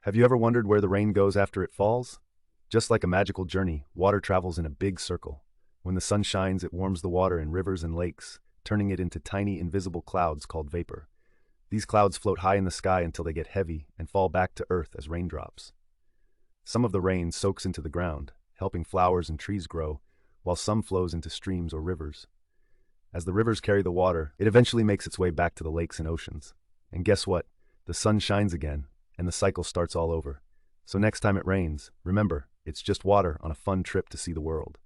Have you ever wondered where the rain goes after it falls? Just like a magical journey, water travels in a big circle. When the sun shines, it warms the water in rivers and lakes, turning it into tiny invisible clouds called vapor. These clouds float high in the sky until they get heavy and fall back to earth as raindrops. Some of the rain soaks into the ground, helping flowers and trees grow, while some flows into streams or rivers. As the rivers carry the water, it eventually makes its way back to the lakes and oceans. And guess what? The sun shines again, and the cycle starts all over. So next time it rains, remember, it's just water on a fun trip to see the world.